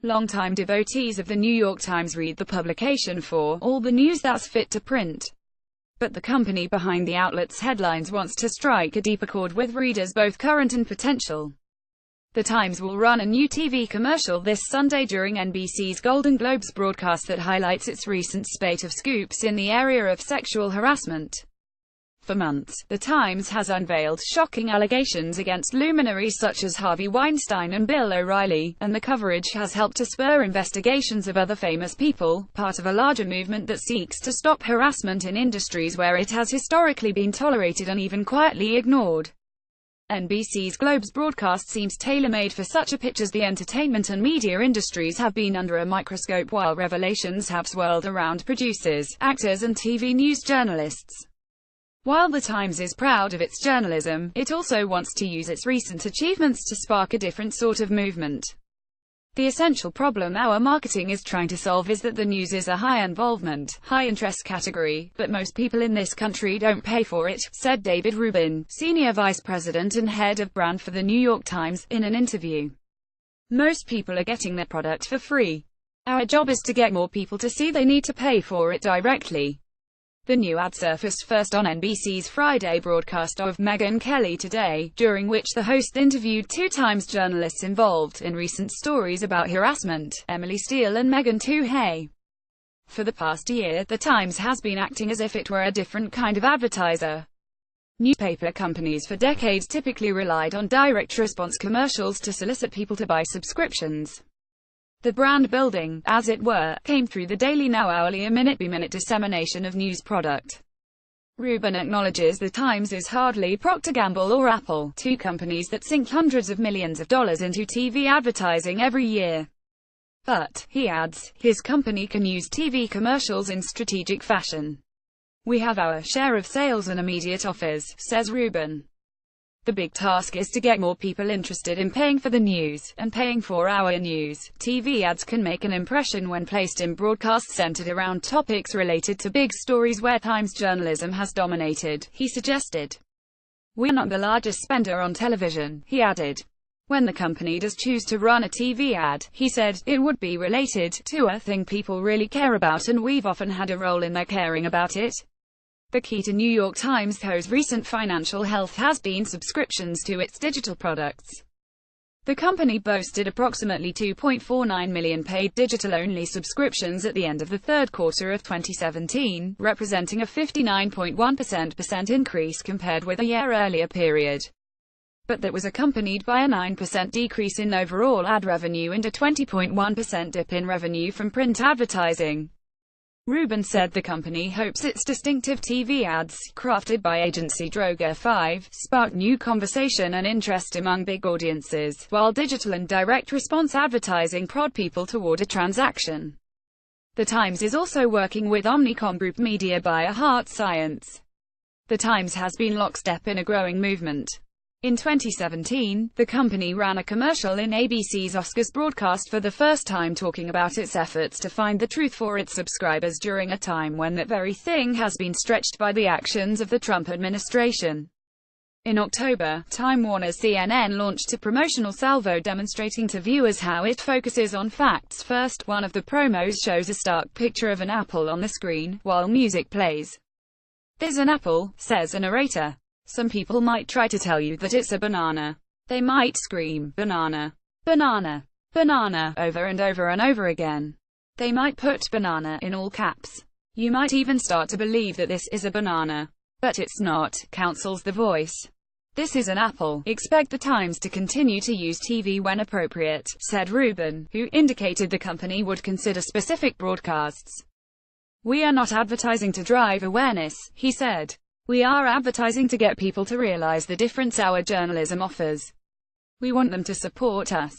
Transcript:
Longtime devotees of the New York Times read the publication for all the news that's fit to print. But the company behind the outlet's headlines wants to strike a deeper chord with readers, both current and potential. The Times will run a new TV commercial this Sunday during NBC's Golden Globes broadcast that highlights its recent spate of scoops in the area of sexual harassment. For months, The Times has unveiled shocking allegations against luminaries such as Harvey Weinstein and Bill O'Reilly, and the coverage has helped to spur investigations of other famous people, part of a larger movement that seeks to stop harassment in industries where it has historically been tolerated and even quietly ignored. NBC's Globes broadcast seems tailor-made for such a pitch, as the entertainment and media industries have been under a microscope while revelations have swirled around producers, actors and TV news journalists. While The Times is proud of its journalism, it also wants to use its recent achievements to spark a different sort of movement. The essential problem our marketing is trying to solve is that the news is a high-involvement, high-interest category, but most people in this country don't pay for it, said David Rubin, senior vice president and head of brand for The New York Times, in an interview. Most people are getting their product for free. Our job is to get more people to see they need to pay for it directly. The new ad surfaced first on NBC's Friday broadcast of Megyn Kelly Today, during which the host interviewed two Times journalists involved in recent stories about harassment, Emily Steele and Megan Twohey. For the past year, The Times has been acting as if it were a different kind of advertiser. Newspaper companies for decades typically relied on direct response commercials to solicit people to buy subscriptions. The brand building, as it were, came through the daily, now hourly and minute-by-minute dissemination of news product. Rubin acknowledges The Times is hardly Procter & Gamble or Apple, two companies that sink hundreds of millions of dollars into TV advertising every year. But, he adds, his company can use TV commercials in strategic fashion. We have our share of sales and immediate offers, says Rubin. The big task is to get more people interested in paying for the news, and paying for our news. TV ads can make an impression when placed in broadcasts centered around topics related to big stories where Times journalism has dominated, he suggested. We're not the largest spender on television, he added. When the company does choose to run a TV ad, he said, it would be related to a thing people really care about, and we've often had a role in their caring about it. The key to New York Times Co's recent financial health has been subscriptions to its digital products. The company boasted approximately 2.49 million paid digital-only subscriptions at the end of the third quarter of 2017, representing a 59.1% increase compared with a year earlier period. But that was accompanied by a 9% decrease in overall ad revenue and a 20.1% dip in revenue from print advertising. Rubin said the company hopes its distinctive TV ads, crafted by agency Droga 5, spark new conversation and interest among big audiences, while digital and direct response advertising prod people toward a transaction. The Times is also working with Omnicom Group Media buyer Heart Science. The Times has been lockstep in a growing movement. In 2017, the company ran a commercial in ABC's Oscars broadcast for the first time, talking about its efforts to find the truth for its subscribers during a time when that very thing has been stretched by the actions of the Trump administration. In October, Time Warner's CNN launched a promotional salvo demonstrating to viewers how it focuses on facts first. One of the promos shows a stark picture of an apple on the screen, while music plays. "There's an apple," says a narrator. Some people might try to tell you that it's a banana. They might scream, "Banana, banana, banana," over and over and over again. They might put "banana" in all caps. You might even start to believe that this is a banana. But it's not, counsels the voice. This is an apple. Expect the Times to continue to use TV when appropriate, said Rubin, who indicated the company would consider specific broadcasts. We are not advertising to drive awareness, he said. We are advertising to get people to realize the difference our journalism offers. We want them to support us.